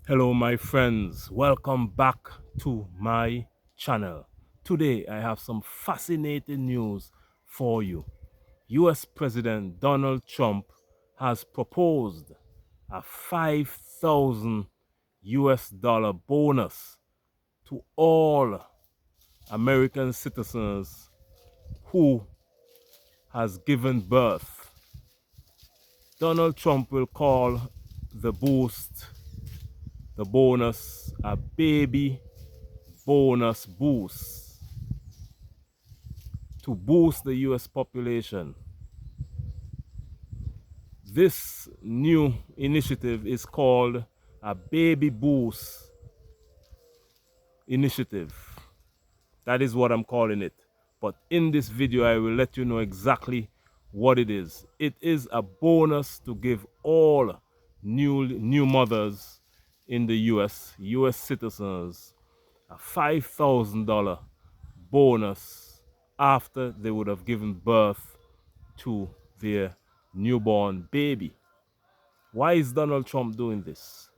Hello my friends, welcome back to my channel. Today I have some fascinating news for you. US President Donald Trump has proposed a 5,000 US dollar bonus to all American citizens who has given birth. Donald Trump will call the bonus, a baby bonus boost to boost the US population. This new initiative is called a baby boost initiative. That is what I'm calling it. But in this video, I will let you know exactly what it is. It is a bonus to give all new mothers in the US citizens, a $5,000 bonus after they would have given birth to their newborn baby. Why is Donald Trump doing this?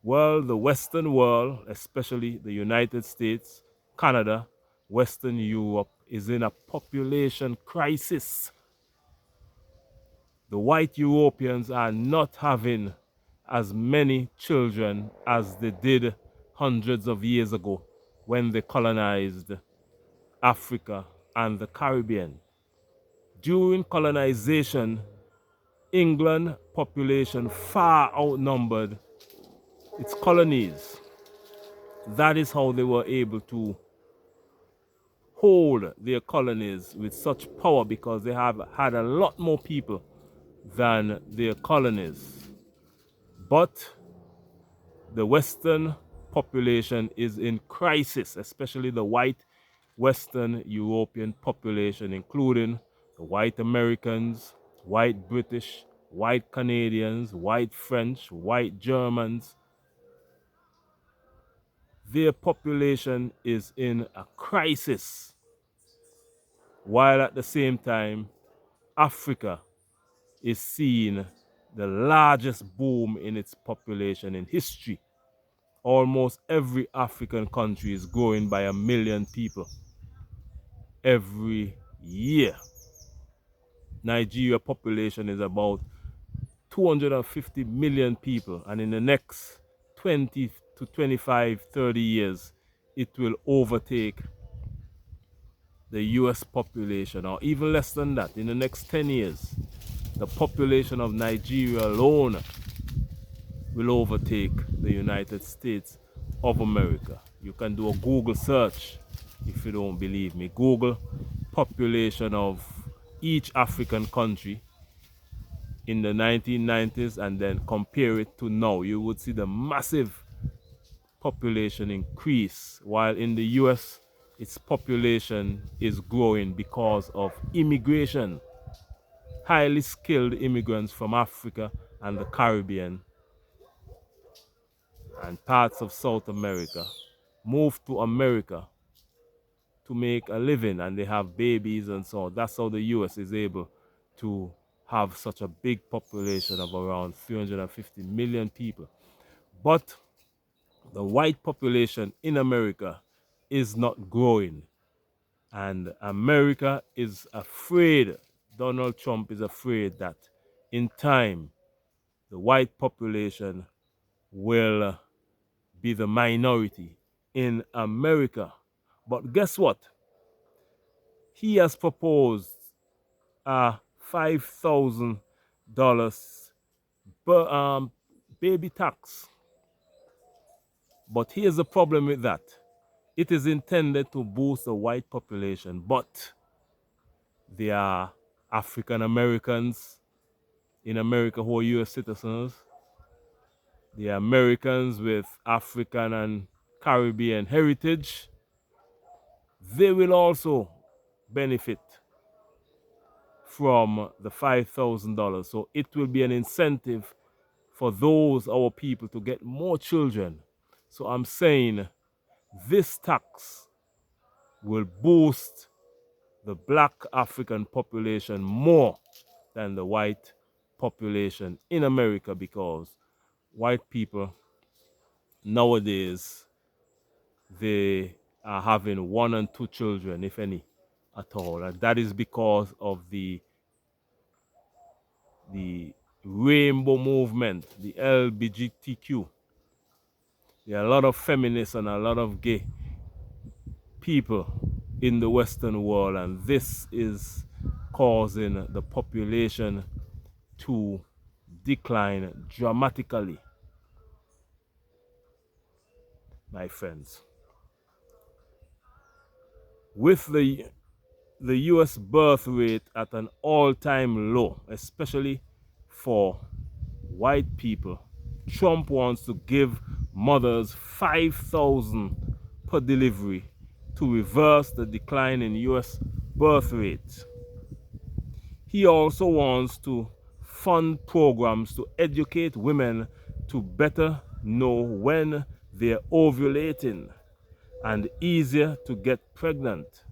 Well, the Western world, especially the United States, Canada, Western Europe, is in a population crisis. The white Europeans are not having as many children as they did hundreds of years ago when they colonized Africa and the Caribbean. During colonization, England population far outnumbered its colonies. That is how they were able to hold their colonies with such power, because they have had a lot more people than their colonies. But the Western population is in crisis, especially the white Western European population, including the white Americans, white British, white Canadians, white French, white Germans. Their population is in a crisis, while at the same time, Africa is seeing the largest boom in its population in history. Almost every African country is growing by 1 million people every year. Nigeria population is about 250 million people, and in the next 20 to 25, 30 years, it will overtake the US population, or even less than that. In the next 10 years, the population of Nigeria alone will overtake the United States of America. You can do a Google search if you don't believe me. Google population of each African country in the 1990s and then compare it to now. You would see the massive population increase, while in the US its population is growing because of immigration. Highly skilled immigrants from Africa and the Caribbean and parts of South America moved to America to make a living, and they have babies and so on. That's how the US is able to have such a big population of around 350 million people. But the white population in America is not growing, and America is afraid, Donald Trump is afraid that in time the white population will be the minority in America. But guess what? He has proposed a $5,000 baby tax. But here's the problem with that. It is intended to boost the white population, but there are African Americans in America who are US citizens. There are Americans with African and Caribbean heritage. They will also benefit from the $5,000. So it will be an incentive for those, our people, to get more children. So I'm saying this tax will boost the black African population more than the white population in America, because white people nowadays they are having 1 and 2 children, if any, at all, and that is because of the rainbow movement, the LGBTQ. There are a lot of feminists and a lot of gay people in the Western world, and this is causing the population to decline dramatically, my friends. With the US birth rate at an all-time low, especially for white people, Trump wants to give mothers 5,000 per delivery to reverse the decline in US birth rate. He also wants to fund programs to educate women to better know when they're ovulating and easier to get pregnant.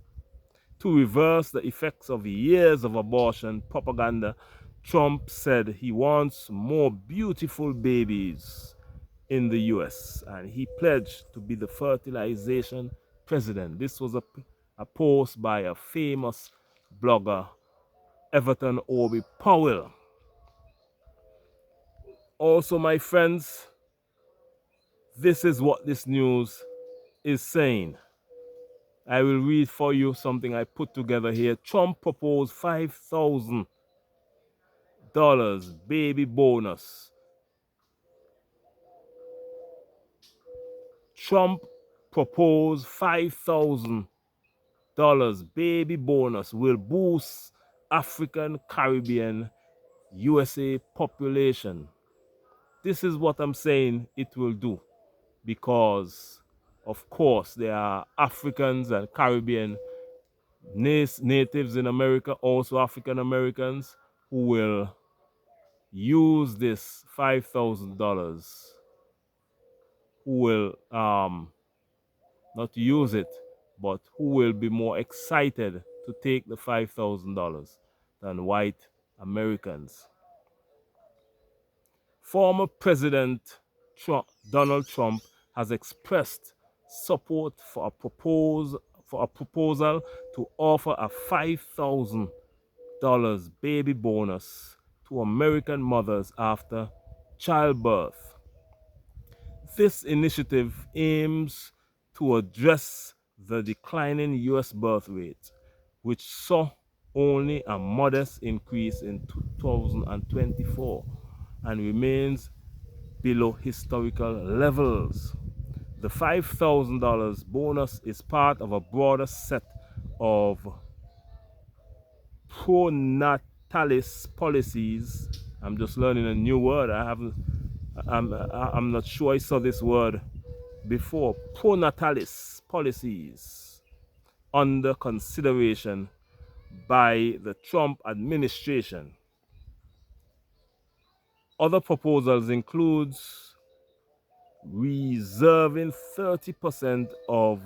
To reverse the effects of years of abortion propaganda, Trump said he wants more beautiful babies in the US, and he pledged to be the fertilization president. This was a post by a famous blogger, Everton Obi Powell. Also, my friends, this is what this news is saying. I will read for you something I put together here. Trump proposed $5,000 baby bonus. Trump proposed $5,000 baby bonus will boost African, Caribbean, USA population. This is what I'm saying it will do, because of course there are Africans and Caribbean natives in America, also African Americans, who will use this $5,000, who will not use it, but who will be more excited to take the $5,000 than white Americans. Former President Donald Trump has expressed support for a proposal to offer a $5,000 baby bonus to American mothers after childbirth. This initiative aims to address the declining US birth rate, which saw only a modest increase in 2024 and remains below historical levels. The $5,000 bonus is part of a broader set of pronatalist policies. I'm just learning a new word. I'm not sure I saw this word before. Pronatalist policies under consideration by the Trump administration. Other proposals includes reserving 30% of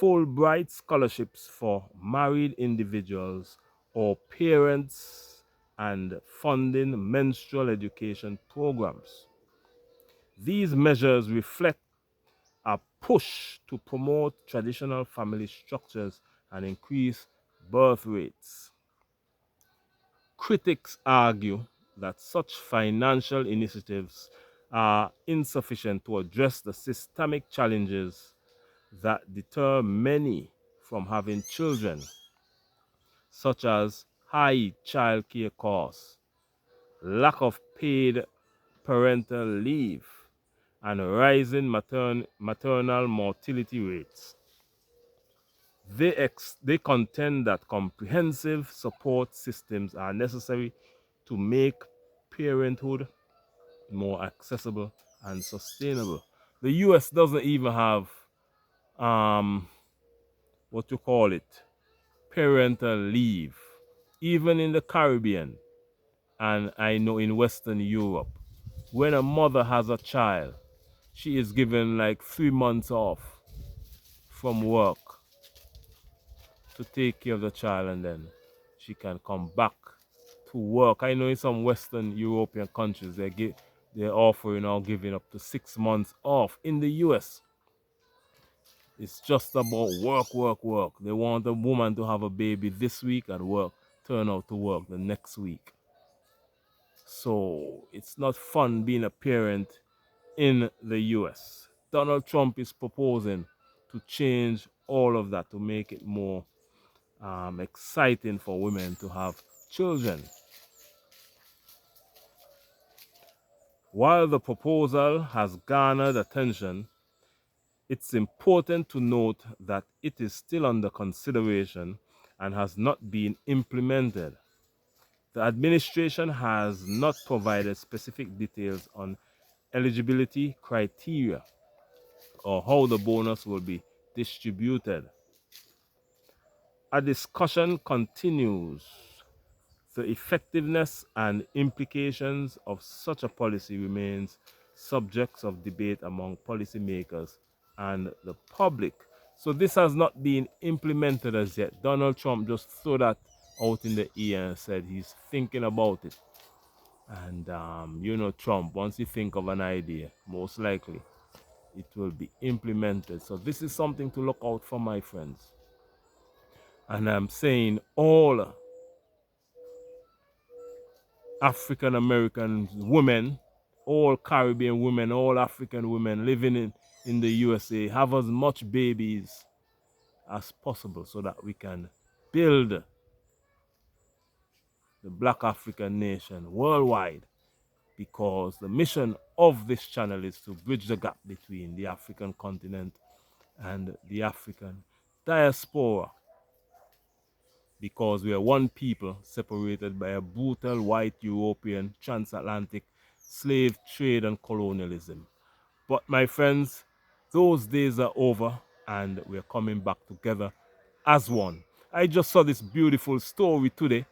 Fulbright scholarships for married individuals or parents and funding menstrual education programs. These measures reflect a push to promote traditional family structures and increase birth rates. Critics argue that such financial initiatives are insufficient to address the systemic challenges that deter many from having children, such as high childcare costs, lack of paid parental leave, and rising maternal mortality rates. They contend that comprehensive support systems are necessary to make parenthood more accessible and sustainable. The US doesn't even have what you call it, parental leave, even in the Caribbean, and I know in Western Europe. When a mother has a child, she is given like 3 months off from work to take care of the child, and then she can come back to work. I know in some Western European countries they're offering or giving up to 6 months off in the US. It's just about work, work, work. They want a woman to have a baby this week and work, turn out to work the next week. So it's not fun being a parent in the US. Donald Trump is proposing to change all of that to make it more exciting for women to have children. While the proposal has garnered attention, it's important to note that it is still under consideration and has not been implemented. The administration has not provided specific details on eligibility criteria or how the bonus will be distributed. A discussion continues. The effectiveness and implications of such a policy remains subjects of debate among policymakers and the public. So this has not been implemented as yet. Donald Trump just threw that out in the air and said he's thinking about it. And you know, Trump, once you think of an idea, most likely it will be implemented. So this is something to look out for, my friends. And I'm saying all African American women, all Caribbean women, all African women living in the USA have as much babies as possible so that we can build the Black African nation worldwide, because the mission of this channel is to bridge the gap between the African continent and the African diaspora, because we are one people separated by a brutal white European transatlantic slave trade and colonialism. But my friends, those days are over and we're coming back together as one. I just saw this beautiful story today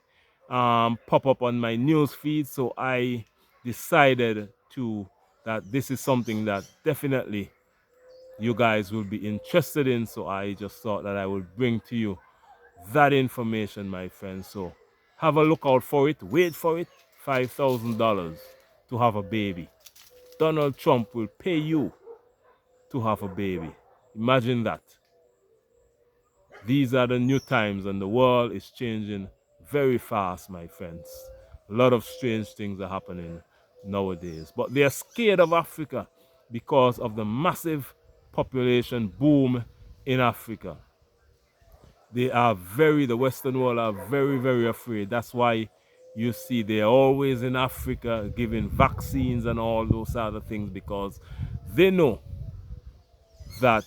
pop up on my news feed, so I decided that this is something that definitely you guys will be interested in, so I just thought that I would bring to you that information, my friends. So have a look out for it, wait for it. $5,000 to have a baby. Donald Trump will pay you to have a baby. Imagine that. These are the new times and the world is changing very fast, my friends. A lot of strange things are happening nowadays. But they are scared of Africa because of the massive population boom in Africa. The Western world are very, very afraid. That's why you see they're always in Africa giving vaccines and all those other things, because they know that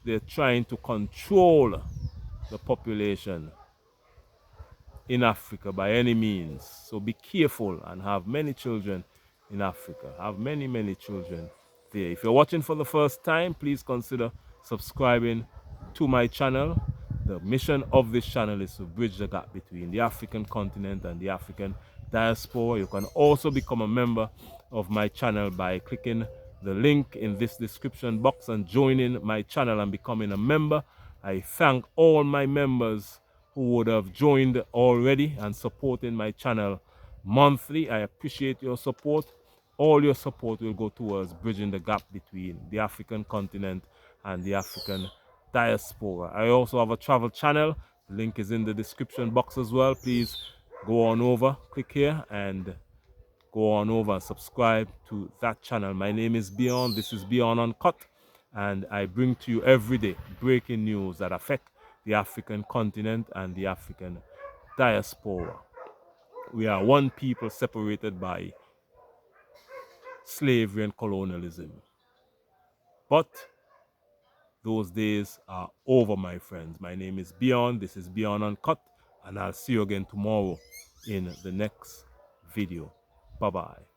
they're trying to control the population in Africa by any means. So be careful and have many children in Africa. Have many, many children there. If you're watching for the first time, please consider subscribing to my channel. The mission of this channel is to bridge the gap between the African continent and the African diaspora. You can also become a member of my channel by clicking the link in this description box and joining my channel and becoming a member. I thank all my members who would have joined already and supporting my channel monthly. I appreciate your support. All your support will go towards bridging the gap between the African continent and the African diaspora. I also have a travel channel. The link is in the description box as well. Please go on over, click here and go on over and subscribe to that channel. My name is Beyond. This is Beyond Uncut, and I bring to you every day breaking news that affect the African continent and the African diaspora. We are one people separated by slavery and colonialism. But those days are over, my friends. My name is Beyond. This is Beyond Uncut, and I'll see you again tomorrow in the next video. Bye-bye.